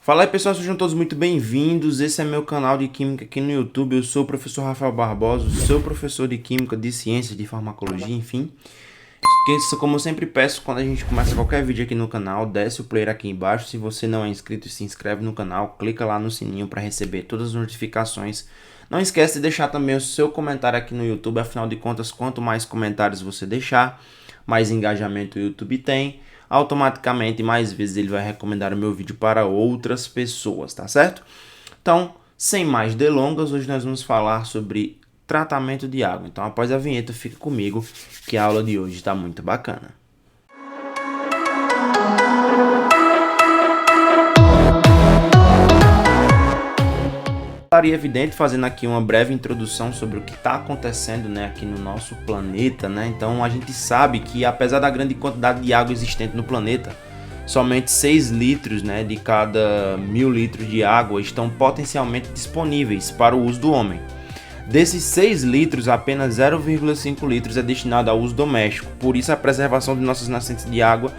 Fala aí pessoal, sejam todos muito bem-vindos. Esse é meu canal de Química aqui no YouTube. Eu sou o professor Rafael Barbosa, sou professor de Química, de Ciências, de Farmacologia, enfim. Como eu sempre peço, quando a gente começa qualquer vídeo aqui no canal, desce o player aqui embaixo. Se você não é inscrito, se inscreve no canal, clica lá no sininho para receber todas as notificações. Não esquece de deixar também o seu comentário aqui no YouTube, afinal de contas, quanto mais comentários você deixar, mais engajamento o YouTube tem. Automaticamente, mais vezes ele vai recomendar o meu vídeo para outras pessoas, tá certo? Então, sem mais delongas, hoje nós vamos falar sobre tratamento de água. Então, após a vinheta, fica comigo que a aula de hoje está muito bacana. Estaria evidente fazendo aqui uma breve introdução sobre o que está acontecendo, aqui no nosso planeta, Então a gente sabe que apesar da grande quantidade de água existente no planeta, somente 6 litros, de cada 1000 litros de água estão potencialmente disponíveis para o uso do homem. Desses 6 litros, apenas 0,5 litros é destinado ao uso doméstico. Por isso a preservação de nossas nascentes de água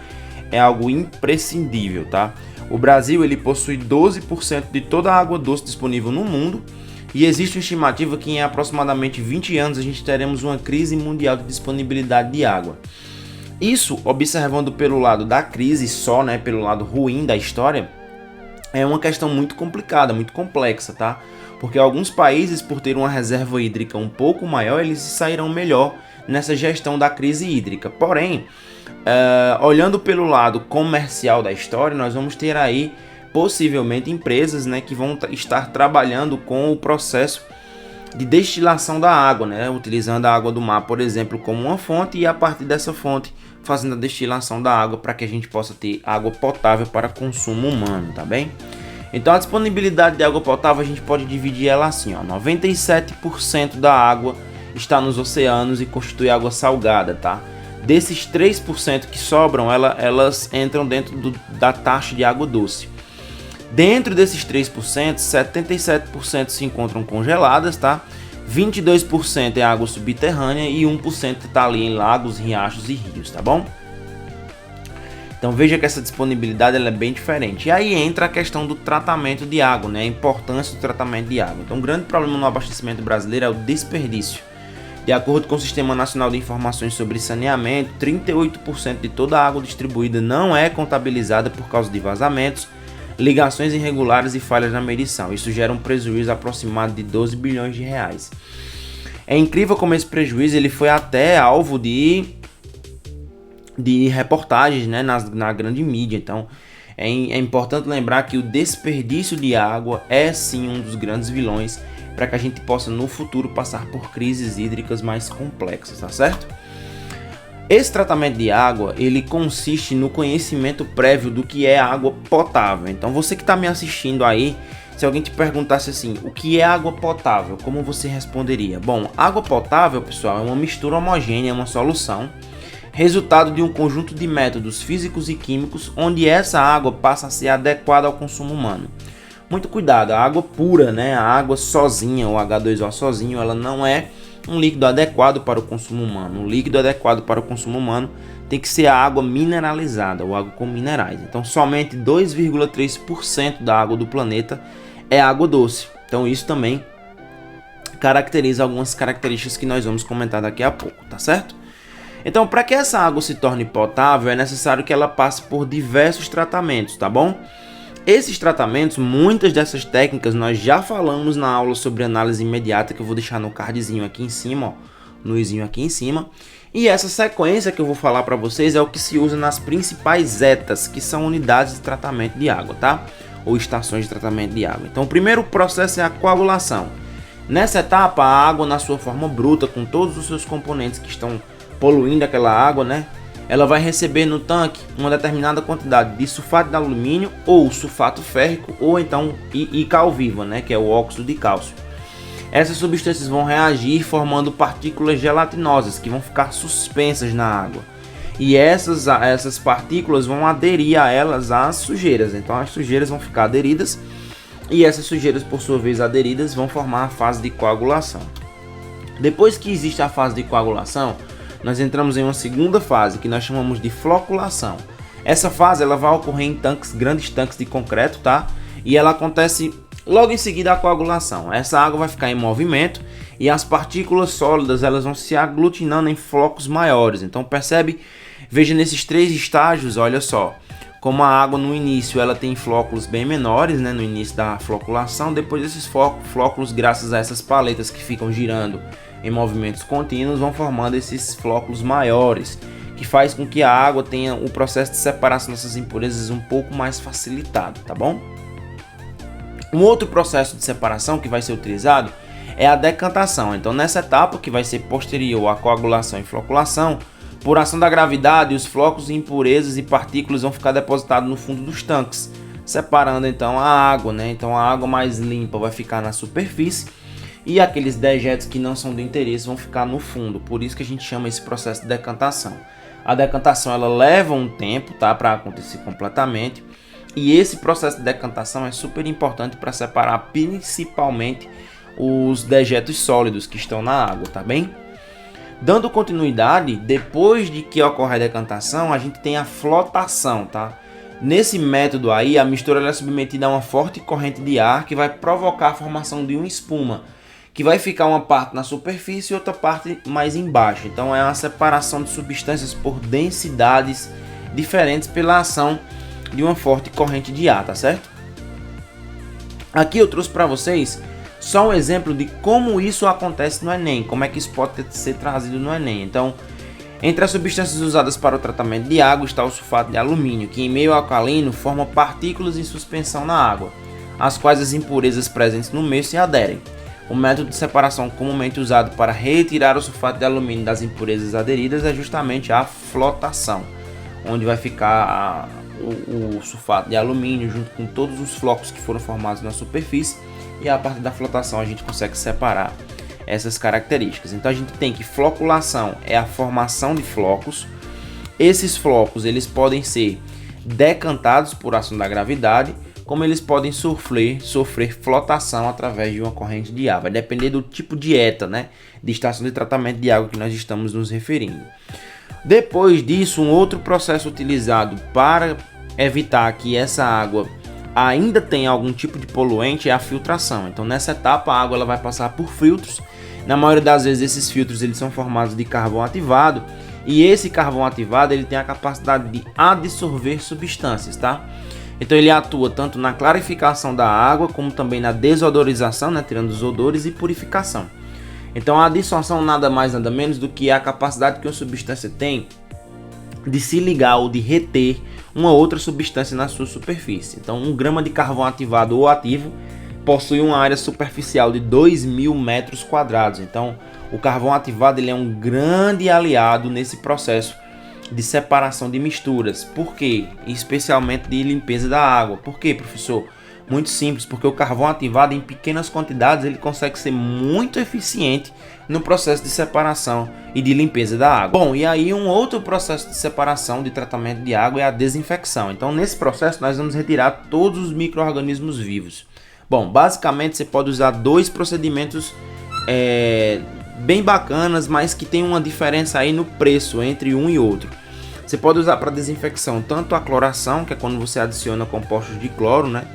é algo imprescindível, tá? O Brasil ele possui 12% de toda a água doce disponível no mundo e existe uma estimativa que em aproximadamente 20 anos a gente teremos uma crise mundial de disponibilidade de água. Isso, observando pelo lado da crise só, pelo lado ruim da história, é uma questão muito complicada, muito complexa, tá? Porque alguns países, por ter uma reserva hídrica um pouco maior, eles sairão melhor nessa gestão da crise hídrica. Porém, olhando pelo lado comercial da história, nós vamos ter aí possivelmente empresas que vão estar trabalhando com o processo de destilação da água, utilizando a água do mar, por exemplo, como uma fonte e a partir dessa fonte fazendo a destilação da água para que a gente possa ter água potável para consumo humano, tá bem? Então a disponibilidade de água potável a gente pode dividir ela assim, 97% da água está nos oceanos e constitui água salgada, tá? Desses 3% que sobram, elas entram dentro da taxa de água doce. Dentro desses 3%, 77% se encontram congeladas, tá? 22% é água subterrânea e 1% está ali em lagos, riachos e rios, tá bom? Então veja que essa disponibilidade ela é bem diferente. E aí entra a questão do tratamento de água, a importância do tratamento de água. Então o grande problema no abastecimento brasileiro é o desperdício. De acordo com o Sistema Nacional de Informações sobre Saneamento, 38% de toda a água distribuída não é contabilizada por causa de vazamentos, ligações irregulares e falhas na medição. Isso gera um prejuízo aproximado de 12 bilhões de reais. É incrível como esse prejuízo ele foi até alvo de reportagens na grande mídia. Então é importante lembrar que o desperdício de água é sim um dos grandes vilões para que a gente possa no futuro passar por crises hídricas mais complexas, tá certo? Esse tratamento de água, ele consiste no conhecimento prévio do que é água potável. Então você que está me assistindo aí, se alguém te perguntasse assim, o que é água potável, como você responderia? Bom, água potável, pessoal, é uma mistura homogênea, é uma solução, resultado de um conjunto de métodos físicos e químicos, onde essa água passa a ser adequada ao consumo humano. Muito cuidado, a água pura, a água sozinha, o H2O sozinho, ela não é um líquido adequado para o consumo humano. O líquido adequado para o consumo humano tem que ser a água mineralizada, ou água com minerais. Então, somente 2,3% da água do planeta é água doce. Então, isso também caracteriza algumas características que nós vamos comentar daqui a pouco, tá certo? Então, para que essa água se torne potável, é necessário que ela passe por diversos tratamentos, tá bom? Esses tratamentos, muitas dessas técnicas nós já falamos na aula sobre análise imediata, que eu vou deixar no cardzinho aqui em cima, no izinho aqui em cima. E essa sequência que eu vou falar para vocês é o que se usa nas principais ETAs, que são unidades de tratamento de água, tá? Ou estações de tratamento de água. Então o primeiro processo é a coagulação. Nessa etapa, a água na sua forma bruta, com todos os seus componentes que estão poluindo aquela água, ela vai receber no tanque uma determinada quantidade de sulfato de alumínio ou sulfato férrico ou então e cal viva, que é o óxido de cálcio. Essas substâncias vão reagir formando partículas gelatinosas que vão ficar suspensas na água. E essas partículas vão aderir a elas às sujeiras. Então as sujeiras vão ficar aderidas e essas sujeiras por sua vez aderidas vão formar a fase de coagulação. Depois que existe a fase de coagulação, nós entramos em uma segunda fase que nós chamamos de floculação. Essa fase ela vai ocorrer em grandes tanques de concreto, tá? e ela acontece logo em seguida a coagulação. Essa água vai ficar em movimento e as partículas sólidas elas vão se aglutinando em flocos maiores. Então percebe, veja nesses 3 estágios, olha só, como a água no início ela tem flóculos bem menores, né, no início da floculação, depois esses flóculos, graças a essas paletas que ficam girando em movimentos contínuos, vão formando esses flóculos maiores, que faz com que a água tenha o processo de separação dessas impurezas um pouco mais facilitado, tá bom? Um outro processo de separação que vai ser utilizado é a decantação. Então nessa etapa, que vai ser posterior à coagulação e floculação, por ação da gravidade, os flocos de impurezas e partículas vão ficar depositados no fundo dos tanques, separando então a água, né? Então a água mais limpa vai ficar na superfície e aqueles dejetos que não são do interesse vão ficar no fundo. Por isso que a gente chama esse processo de decantação. A decantação ela leva um tempo, tá, para acontecer completamente. E esse processo de decantação é super importante para separar principalmente os dejetos sólidos que estão na água, tá bem? Dando continuidade, depois de que ocorre a decantação, a gente tem a flotação, tá? Nesse método aí, a mistura ela é submetida a uma forte corrente de ar que vai provocar a formação de uma espuma, que vai ficar uma parte na superfície e outra parte mais embaixo. Então é uma separação de substâncias por densidades diferentes pela ação de uma forte corrente de ar, tá certo? Aqui eu trouxe para vocês só um exemplo de como isso acontece no Enem, como é que isso pode ser trazido no Enem. Então, entre as substâncias usadas para o tratamento de água está o sulfato de alumínio, que em meio alcalino forma partículas em suspensão na água, às quais as impurezas presentes no meio se aderem. O método de separação comumente usado para retirar o sulfato de alumínio das impurezas aderidas é justamente a flotação, onde vai ficar o sulfato de alumínio junto com todos os flocos que foram formados na superfície, e a partir da flotação a gente consegue separar essas características. Então a gente tem que floculação é a formação de flocos. Esses flocos eles podem ser decantados por ação da gravidade, como eles podem sofrer flotação através de uma corrente de ar. Vai depender do tipo de ETA, né, de estação de tratamento de água que nós estamos nos referindo. Depois disso, um outro processo utilizado para evitar que essa água ainda tenha algum tipo de poluente é a filtração. Então nessa etapa a água ela vai passar por filtros. Na maioria das vezes esses filtros eles são formados de carvão ativado, e esse carvão ativado ele tem a capacidade de absorver substâncias, tá? Então ele atua tanto na clarificação da água como também na desodorização, né, tirando os odores, e purificação. Então a dissolção nada mais nada menos do que a capacidade que uma substância tem de se ligar ou de reter uma outra substância na sua superfície. Então 1 grama de carvão ativado ou ativo possui uma área superficial de 2.000 metros quadrados. Então o carvão ativado ele é um grande aliado nesse processo de separação de misturas. Por quê? Especialmente de limpeza da água. Por quê, professor? Muito simples, porque o carvão ativado em pequenas quantidades ele consegue ser muito eficiente no processo de separação e de limpeza da água. Bom, e aí um outro processo de separação, de tratamento de água, é a desinfecção. Então nesse processo nós vamos retirar todos os micro-organismos vivos. Bom, basicamente você pode usar 2 procedimentos bem bacanas, mas que tem uma diferença aí no preço entre um e outro. Você pode usar para desinfecção tanto a cloração, que é quando você adiciona compostos de cloro, né?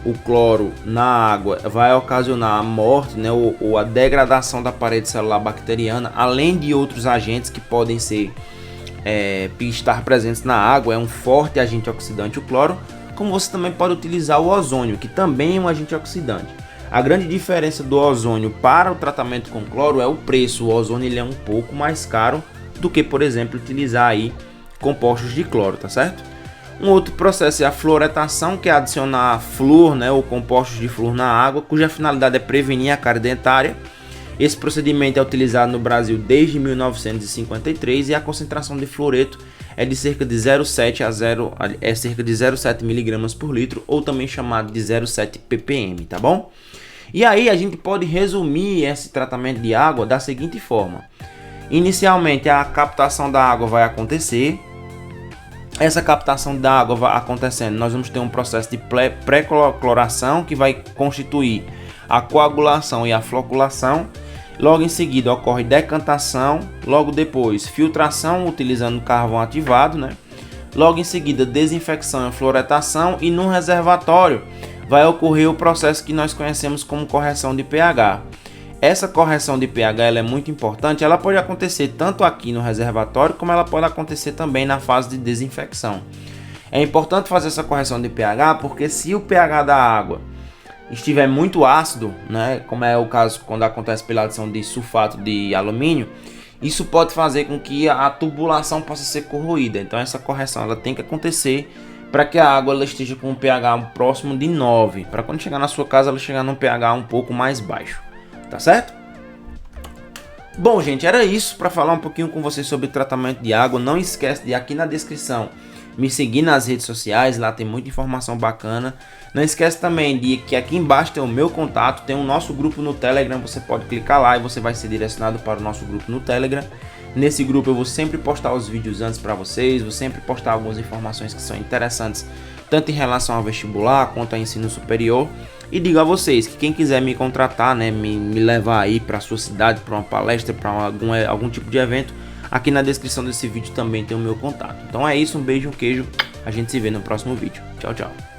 O cloro na água vai ocasionar a morte, né, ou a degradação da parede celular bacteriana, além de outros agentes que podem estar presentes na água. É um forte agente oxidante o cloro, como você também pode utilizar o ozônio, que também é um agente oxidante. A grande diferença do ozônio para o tratamento com cloro é o preço. O ozônio ele é um pouco mais caro do que, por exemplo, utilizar aí compostos de cloro, tá certo? Um outro processo é a fluoretação, que é adicionar flúor, né, ou compostos de flúor na água, cuja finalidade é prevenir a cárie dentária. Esse procedimento é utilizado no Brasil desde 1953 e a concentração de fluoreto é de cerca de 0,7 mg por litro, ou também chamado de 0,7 ppm, tá bom? E aí a gente pode resumir esse tratamento de água da seguinte forma: inicialmente a captação da água vai acontecer. Essa captação da água vai acontecendo, nós vamos ter um processo de pré-cloração que vai constituir a coagulação e a floculação. Logo em seguida ocorre decantação, logo depois filtração utilizando carvão ativado, né? Logo em seguida desinfecção e fluoretação, e no reservatório vai ocorrer o processo que nós conhecemos como correção de pH. Essa correção de pH ela é muito importante, ela pode acontecer tanto aqui no reservatório, como ela pode acontecer também na fase de desinfecção. É importante fazer essa correção de pH, porque se o pH da água estiver muito ácido, né, como é o caso quando acontece pela adição de sulfato de alumínio, isso pode fazer com que a tubulação possa ser corroída. Então essa correção ela tem que acontecer para que a água ela esteja com um pH próximo de 9, para quando chegar na sua casa ela chegar num pH um pouco mais baixo, tá certo? Bom, gente, era isso para falar um pouquinho com vocês sobre o tratamento de água. Não esquece de aqui na descrição me seguir nas redes sociais, lá tem muita informação bacana. Não esquece também de que aqui embaixo tem o meu contato, tem o nosso grupo no Telegram, você pode clicar lá e você vai ser direcionado para o nosso grupo no Telegram. Nesse grupo eu vou sempre postar os vídeos antes para vocês, vou sempre postar algumas informações que são interessantes, tanto em relação ao vestibular quanto ao ensino superior. E digo a vocês que quem quiser me contratar, né, me levar aí para sua cidade, para uma palestra, para algum tipo de evento, aqui na descrição desse vídeo também tem o meu contato. Então é isso, um beijo, um queijo, a gente se vê no próximo vídeo. Tchau, tchau.